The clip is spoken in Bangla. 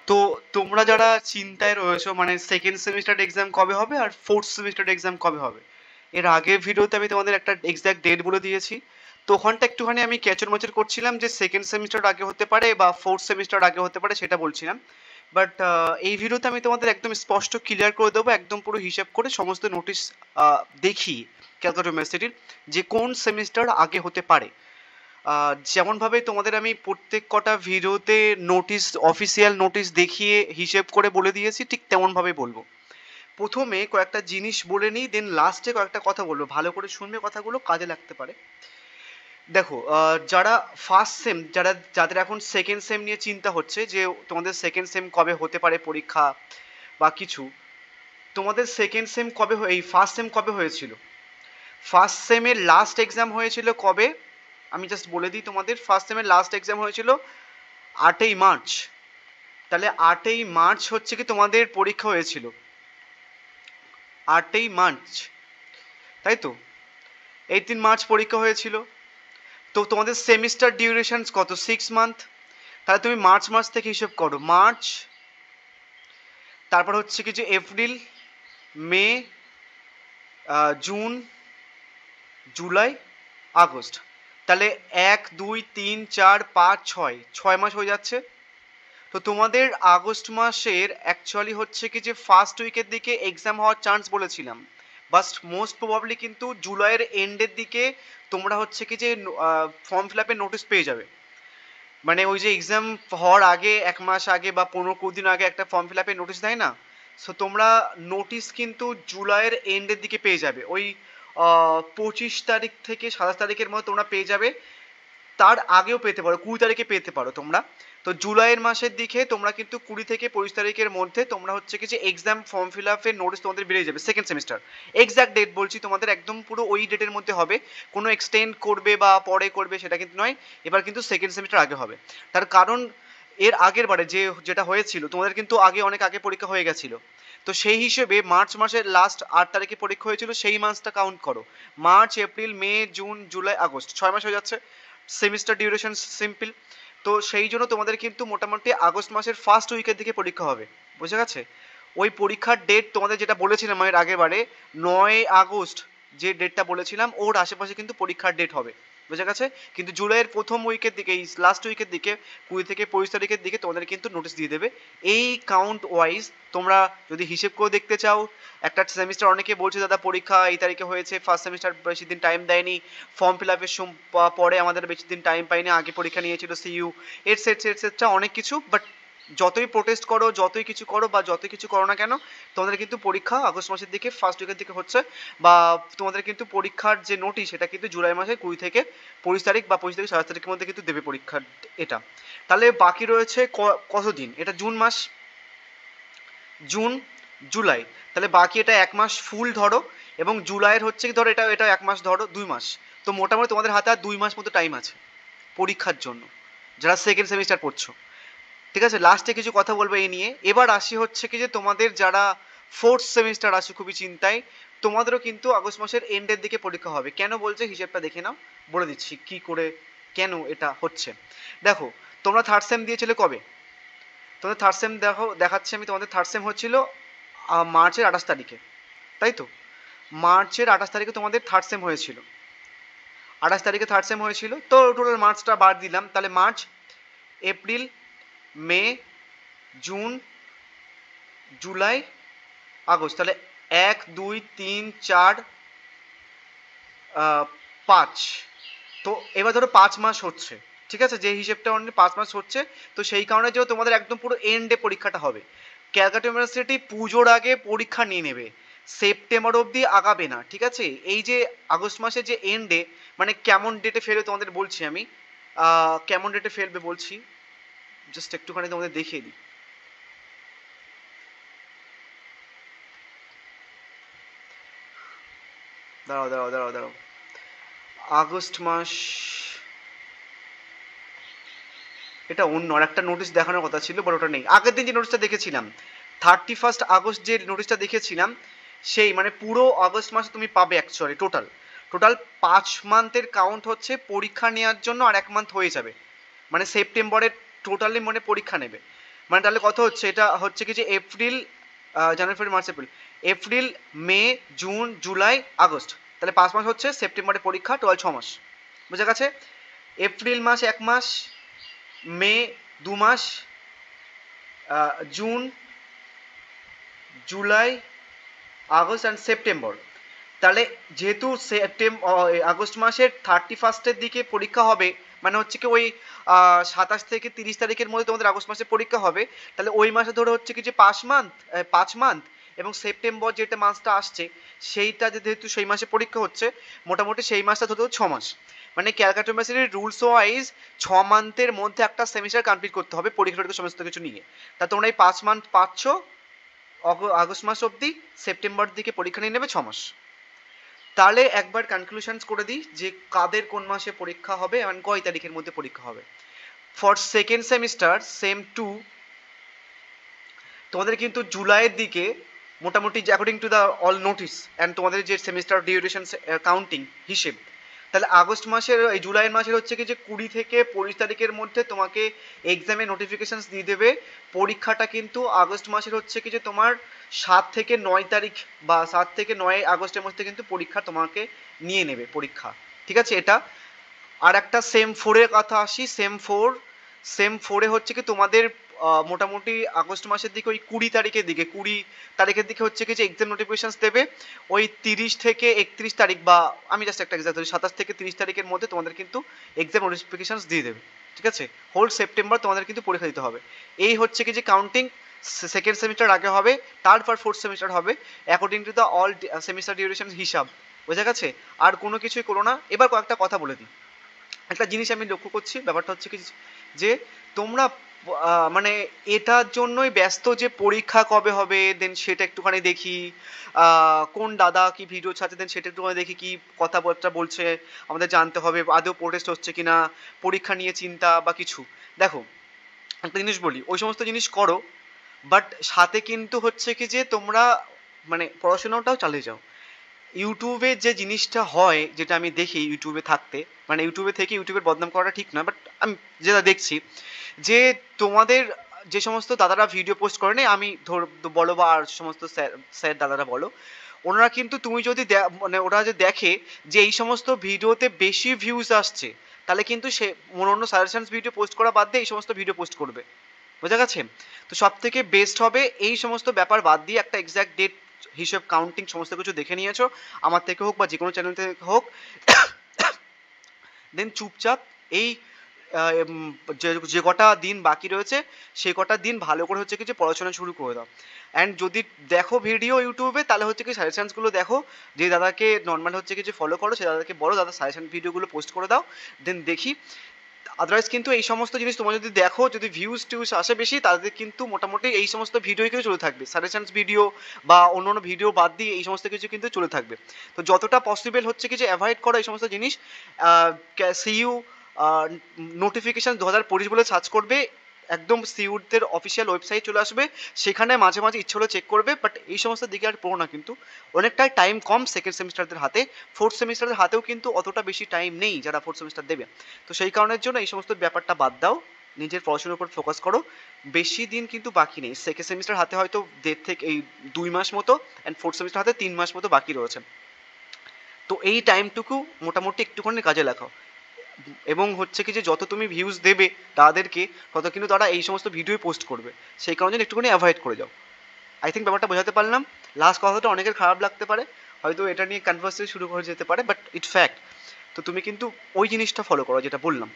তো তোমরা যারা চিন্তায় রয়েছো মানে সেকেন্ড সেমিস্টার এক্সাম কবে হবে আর ফোর্থ সেমিস্টার এক্সাম কবে হবে, এর আগের ভিডিওতে আমি তোমাদের একটা এক্সাক্ট ডেট বলে দিয়েছি। তো ওখানটা একটুখানি আমি ক্যাচর ম্যাচর করছিলাম যে সেকেন্ড সেমিস্টার আগে হতে পারে বা ফোর্থ সেমিস্টার আগে হতে পারে সেটা বলছিলাম। বাট এই ভিডিওতে আমি তোমাদের একদম স্পষ্ট ক্লিয়ার করে দেবো, একদম পুরো হিসাব করে সমস্ত নোটিশ দেখি ক্যালকাটা ইউনিভার্সিটির যে কোন সেমিস্টার আগে হতে পারে। যেমনভাবে তোমাদের আমি প্রত্যেক কটা ভিডিওতে নোটিশ, অফিসিয়াল নোটিশ দেখিয়ে হিসেব করে বলে দিয়েছি, ঠিক তেমনভাবে বলবো। প্রথমে কয়েকটা জিনিস বলে নিই, দেন লাস্টে কয়েকটা কথা বলবো, ভালো করে শুনবে, কথাগুলো কাজে লাগতে পারে। দেখো, যারা ফার্স্ট সেম, যাদের এখন সেকেন্ড সেম নিয়ে চিন্তা হচ্ছে যে তোমাদের সেকেন্ড সেম কবে হতে পারে পরীক্ষা বা কিছু, তোমাদের সেকেন্ড সেম কবে, এই ফার্স্ট সেম কবে হয়েছিল? ফার্স্ট সেমের লাস্ট এক্সাম হয়েছিল কবে? আমি জাস্ট বলে দিই তোমাদের, ফার্স্ট সেমের লাস্ট এক্সাম হয়েছিল 8ই মার্চ। তাহলে 8ই মার্চ হচ্ছে কি তোমাদের পরীক্ষা হয়েছিল, 8ই মার্চ, তাই তো? 18 মার্চ পরীক্ষা হয়েছিল। তো তোমাদের সেমিস্টার ডিউরেশন কত? 6 মান্থ। তাহলে তুমি মার্চ মাস থেকে হিসেব করো, মার্চ, তারপর হচ্ছে কি যে এপ্রিল, মে, জুন, জুলাই, আগস্ট। তাহলে 1 2 3 4 5 6 মাস হয়ে যাচ্ছে। তো তোমাদের আগস্ট মাসের অ্যাকচুয়ালি হচ্ছে কি যে ফার্স্ট উইকের দিকে এক্সাম হওয়ার চান্স বলেছিলাম, বাট মোস্ট প্রবাবলি কিন্তু জুলাইয়ের এন্ডের দিকে তোমরা হচ্ছে কি যে ফর্ম ফিল আপের নোটিশ পেয়ে যাবে। মানে ওই যে এক্সাম হওয়ার আগে 1 মাস আগে বা 15-20 দিন আগে একটা ফর্ম ফিল আপের নোটিশ দেয় না, সো তোমরা নোটিশ কিন্তু জুলাইয়ের এন্ডের দিকে পেয়ে যাবে, ওই 25 তারিখ থেকে 27 তারিখের মধ্যে তোমরা পেয়ে যাবে। তার আগেও পেতে পারো, 20 তারিখে পেতে পারো তোমরা। তো জুলাইয়ের মাসের দিকে তোমরা কিন্তু 20 থেকে 25 তারিখের মধ্যে তোমরা হচ্ছে কি যে এক্সাম ফর্ম ফিল আপের নোটিশ তোমাদের বেরিয়ে যাবে সেকেন্ড সেমিস্টার। এক্সাক্ট ডেট বলছি তোমাদের, একদম পুরো ওই ডেটের মধ্যে হবে, কোনো এক্সটেন্ড করবে বা পরে করবে সেটা কিন্তু নয়, এবার কিন্তু সেকেন্ড সেমিস্টার আগে হবে। তার কারণ এর আগের বারে যেটা হয়েছিল তোমাদের কিন্তু আগে অনেক আগে পরীক্ষা হয়ে গেছিল। তো সেই হিসেবে মার্চ মাসের লাস্ট 8 তারিখে পরীক্ষা হয়েছিল, সেই মাসটা কাউন্ট করো। মার্চ, এপ্রিল, মে, জুন, জুলাই, আগস্ট, 6 মাস হয়ে যাচ্ছে সেমিস্টার ডিউরেশন সিম্পল। তো সেই জন্য তোমাদের কিন্তু মোটামুটি আগস্ট মাসের ফার্স্ট উইকের দিকে পরীক্ষা হবে, বুঝে গেছে? ওই পরীক্ষার ডেট তোমাদের যেটা বলেছিলাম এর আগের বারে, 9 আগস্ট যে ডেটটা বলেছিলাম ওর আশেপাশে কিন্তু পরীক্ষার ডেট হবে, বুঝে গেছে? কিন্তু জুলাইয়ের প্রথম উইকের দিকে, এই লাস্ট উইকের দিকে 20 থেকে 25 তারিখের দিকে তোমাদের কিন্তু নোটিশ দিয়ে দেবে। এই কাউন্ট ওয়াইজ তোমরা যদি হিসেব করে দেখতে চাও, একটা সেমিস্টার অনেকে বলছে দাদা পরীক্ষা এই তারিখে হয়েছে, ফার্স্ট সেমিস্টার বেশি দিন টাইম দেয়নি, ফর্ম ফিল আপের পরে আমাদের বেশি দিন টাইম পাইনি, আগে পরীক্ষা নিয়েছিল সিইউ, এটসেট্রা অনেক কিছু। বাট যতই প্রোটেস্ট করো, যতই কিছু করো বা যতই কিছু করো না কেন, তোমাদের কিন্তু পরীক্ষা আগস্ট মাসের দিকে ফার্স্ট উইকের দিকে হচ্ছে, বা তোমাদের কিন্তু পরীক্ষার যে নোটিশ সেটা কিন্তু জুলাই মাসের 20 থেকে 25 তারিখ বা 25 থেকে 27 তারিখের মধ্যে কিন্তু দেবে পরীক্ষার এটা। তাহলে বাকি রয়েছে কতদিন? এটা জুন মাস, জুন, জুলাই, তাহলে বাকি এটা 1 মাস ফুল ধরো, এবং জুলাইয়ের হচ্ছে কি ধরো এটা এটা 1 মাস ধরো, 2 মাস। তো মোটামুটি তোমাদের হাতে আর 2 মাস মতো টাইম আছে পরীক্ষার জন্য, যারা সেকেন্ড সেমিস্টার পড়ছো। ঠিক আছে, লাস্টে কিছু কথা বলবো এই নিয়ে। এবার আসি হচ্ছে কি যে তোমাদের যারা ফোর্থ সেমিস্টার আছে খুবই চিন্তায়, তোমাদেরও কিন্তু আগস্ট মাসের এন্ডের দিকে পরীক্ষা হবে। কেন বলছে হিসেবটা দেখে নাও, বলে দিচ্ছি কি করে কেন এটা হচ্ছে। দেখো, তোমরা থার্ড সেম দিয়েছিলে কবে? তোমাদের থার্ড সেম দেখো, দেখাচ্ছি আমি তোমাদের থার্ড সেম হচ্ছিল মার্চের 28 তারিখে, তাই তো? মার্চের 28 তারিখে তোমাদের থার্ড সেম হয়েছিল, 28 তারিখে থার্ড সেম হয়েছিল। তো টোটাল মার্চটা বাদ দিলাম, তাহলে মার্চ, এপ্রিল, মে, জুন, জুলাই, আগস্ট, তাহলে 1 2 3 4 5। তো এবার ধরো 5 মাস হচ্ছে, ঠিক আছে, যে হিসেবটা অনুযায়ী 5 মাস হচ্ছে। তো সেই কারণে যে তোমাদের একদম পুরো এন্ডে পরীক্ষাটা হবে। ক্যালকাটা ইউনিভার্সিটি পুজোর আগে পরীক্ষা নিয়ে নেবে, সেপ্টেম্বর অবধি আগাবে না, ঠিক আছে? এই যে আগস্ট মাসের যে এন্ডে, মানে কেমন ডেটে ফেলবে তোমাদের বলছি আমি, কেমন ডেটে ফেলবে বলছি, জাস্ট একটুখানি তোমাদের দেখিয়ে দিই। দাঁড়াও দাঁড়াও দাঁড়াও দাঁড়াও, আগস্ট মাস, এটা অন্য আর একটা নোটিশ দেখানোর কথা ছিল, বাট ওটা নেই। আগের দিন যে নোটিশটা দেখেছিলাম 31 আগস্ট, যে নোটিশটা দেখেছিলাম, সেই মানে পুরো আগস্ট মাসে তুমি পাবে অ্যাকচুয়ালি টোটাল টোটাল 5 মান্থের কাউন্ট হচ্ছে পরীক্ষা নেওয়ার জন্য, আর 1 মান্থ হয়ে যাবে, মানে সেপ্টেম্বরের টোটালি মানে পরীক্ষা নেবে। মানে তাহলে কত হচ্ছে, এটা হচ্ছে কি যে এপ্রিল, জানুয়ারি, ফেব্রুয়ারি, মার্চ, এপ্রিল, মে, জুন, জুলাই, আগস্ট, তাহলে 5 মাস হচ্ছে, সেপ্টেম্বরে পরীক্ষা, টোটাল 6 মাস। বুঝে গেছে? এপ্রিল মাস 1 মাস, মে 2 মাস, June, July, August and September. তাহলে যেহেতু আগস্ট মাসের 31 দিকে পরীক্ষা হবে, মানে হচ্ছে কি ওই 27 থেকে 30 তারিখের মধ্যে তোমাদের আগস্ট মাসে পরীক্ষা হবে, তাহলে ওই মাসে ধরে হচ্ছে কি যে 5 মান্থ, এবং সেপ্টেম্বর যেটা মাসটা আসছে সেইটা যেহেতু সেই মাসে পরীক্ষা হচ্ছে, মোটামুটি সেই মাসটা ধরতে 6 মাস। মানে ক্যালকাটা ইউনিভার্সিটির রুলস ওয়াইজ 6 মান্থের মধ্যে একটা সেমিস্টার কমপ্লিট করতে হবে পরীক্ষা সমস্ত কিছু নিয়ে। তা তোমরা এই 5 মান্থ পাচ্ছ আগস্ট মাস অবধি, সেপ্টেম্বর দিকে পরীক্ষা নিয়ে নেবে 6 মাস। তাহলে একবার কনক্লুশনস করে দিই যে কাদের কোন মাসে পরীক্ষা হবে এবং কয় তারিখের মধ্যে পরীক্ষা হবে। ফর সেকেন্ড সেমিস্টার সেম 2 তোমাদের কিন্তু জুলাইয়ের দিকে মোটামুটি according to the all notice and তোমাদের যে সেমিস্টার ডিউরেশন কাউন্টিং হিসেব, তাহলে আগস্ট মাসের এই জুলাইয়ের মাসের হচ্ছে কি যে 20 থেকে 25 তারিখের মধ্যে তোমাকে এক্সামের নোটিফিকেশনস দিয়ে দেবে। পরীক্ষাটা কিন্তু আগস্ট মাসের হচ্ছে কি যে তোমার 7 থেকে 9 তারিখ বা 7 থেকে 9 আগস্টের মধ্যে কিন্তু পরীক্ষা তোমাকে নিয়ে নেবে পরীক্ষা, ঠিক আছে? এটা আর একটা সেম 4-এর কথা আসি। সেম 4-এ হচ্ছে কি তোমাদের মোটামুটি আগস্ট মাসের দিকে ওই 20 তারিখের দিকে হচ্ছে কি যে এক্সাম নোটিফিকেশনস দেবে। ওই 30 থেকে 31 তারিখ, বা আমি জাস্ট একটা এক্সাম্পল, 27 থেকে 30 তারিখের মধ্যে তোমাদের কিন্তু এক্সাম নোটিফিকেশনস দিয়ে দেবে, ঠিক আছে? হোল সেপ্টেম্বর তোমাদের কিন্তু পরীক্ষা দিতে হবে। এই হচ্ছে কি যে কাউন্টিং সেকেন্ড সেমিস্টার আগে হবে, তারপর ফোর্থ সেমিস্টার হবে according to the all semester duration হিসাব। বোঝা গেছে? আর কোনো কিছুই করো না। এবার কয়েকটা কথা বলে দিই। একটা জিনিস আমি লক্ষ্য করছি, ব্যাপারটা হচ্ছে কি যে তোমরা মানে এটার জন্যই ব্যস্ত যে পরীক্ষা কবে হবে, দেন সেটা একটুখানি দেখি, কোন দাদা কি ভিডিও ছাড়ছে, দেন সেটা একটুখানি দেখি কি কথাবার্তা বলছে, আমাদের জানতে হবে আদৌ প্রোটেস্ট হচ্ছে কিনা, পরীক্ষা নিয়ে চিন্তা বা কিছু। দেখো একটা জিনিস বলি, ওই সমস্ত জিনিস করো, বাট সাথে কিন্তু হচ্ছে কি যে তোমরা মানে পড়াশোনাটাও চালিয়ে যাও। ইউটিউবে যে জিনিসটা হয়, যেটা আমি দেখি ইউটিউবে থাকতে, মানে ইউটিউবে থেকে ইউটিউবের বদনাম করাটা ঠিক না, বাট আমি যেটা দেখছি যে তোমাদের যে সমস্ত দাদারা ভিডিও পোস্ট করে না, আমি বলো বা আর সমস্ত স্যার দাদারা বলো, ওনারা কিন্তু তুমি যদি মানে ওরা যে দেখে যে এই সমস্ত ভিডিওতে বেশি ভিউজ আসছে, তাহলে কিন্তু সে অন্য সাজেশনস ভিডিও পোস্ট করা বাদ দিয়ে এই সমস্ত ভিডিও পোস্ট করবে। বোঝা গেছে? তো সব থেকে বেস্ট হবে এই সমস্ত ব্যাপার বাদ দিয়ে একটা এক্স্যাক্ট ডেট হিসেব কাউন্টিং সমস্ত কিছু দেখে নিয়েছো, আমার থেকে হোক বা যে কোনো চ্যানেল থেকে হোক, দেন চুপচাপ এই যে কটা দিন বাকি রয়েছে সেই কটা দিন ভালো করে হচ্ছে কি যে পড়াশোনা শুরু করে দাও। অ্যান্ড যদি দেখো ভিডিও ইউটিউবে, তাহলে হচ্ছে কি সাজেশনসগুলো দেখো, যে দাদাকে নর্মাল হচ্ছে কি যে ফলো করো সে দাদাকে বলো দাদা সাজেশন ভিডিওগুলো পোস্ট করে দাও, দেন দেখি। আদারওয়াইজ কিন্তু এই সমস্ত জিনিস তোমরা যদি দেখো, যদি ভিউজ টিউজ আসে বেশি, তাদের কিন্তু মোটামুটি এই সমস্ত ভিডিওই কিন্তু চলে থাকবে, সাজেশনস ভিডিও বা অন্য অন্য ভিডিও বাদ দিয়ে এই সমস্ত কিছু কিন্তু চলে থাকবে। তো যতটা পসিবল হচ্ছে কি যে অ্যাভয়েড করো এই সমস্ত জিনিস। সিইউ নোটিফিকেশান 2025 বলে সার্চ করবে, একদম সিইউদের অফিসিয়াল ওয়েবসাইট চলে আসবে, সেখানে মাঝে মাঝে ইচ্ছে হলে চেক করবে, বাট এই সমস্ত দিকে আর পড়ো না। কিন্তু অনেকটাই টাইম কম সেকেন্ড সেমিস্টারদের হাতে, ফোর্থ সেমিস্টারের হাতেও কিন্তু অতটা বেশি টাইম নেই যারা ফোর্থ সেমিস্টার দেবে। তো সেই কারণের জন্য এই সমস্ত ব্যাপারটা বাদ দাও, নিজের পড়াশোনার উপর ফোকাস করো। বেশি দিন কিন্তু বাকি নেই, সেকেন্ড সেমিস্টার হাতে হয়তো 1.5 থেকে 2 মাস মতো, অ্যান্ড ফোর্থ সেমিস্টার হাতে 3 মাস মতো বাকি রয়েছে। তো এই টাইমটুকু মোটামুটি একটুখানি কাজে লাগাও, এবং হচ্ছে কি যে যত তুমি ভিউজ দেবে তাদেরকে, তত কিন্তু তারা এই সমস্ত ভিডিও পোস্ট করবে, সেই কারণে একটুখানি অ্যাভয়েড করে যাও। আই থিঙ্ক ব্যাপারটা বোঝাতে পারলাম। লাস্ট কথাটা অনেকের খারাপ লাগতে পারে, হয়তো এটা নিয়ে কনভার্সেশন শুরু করে যেতে পারে, বাট ইটস ফ্যাক্ট। তো তুমি কিন্তু ওই জিনিসটা ফলো করো যেটা বললাম।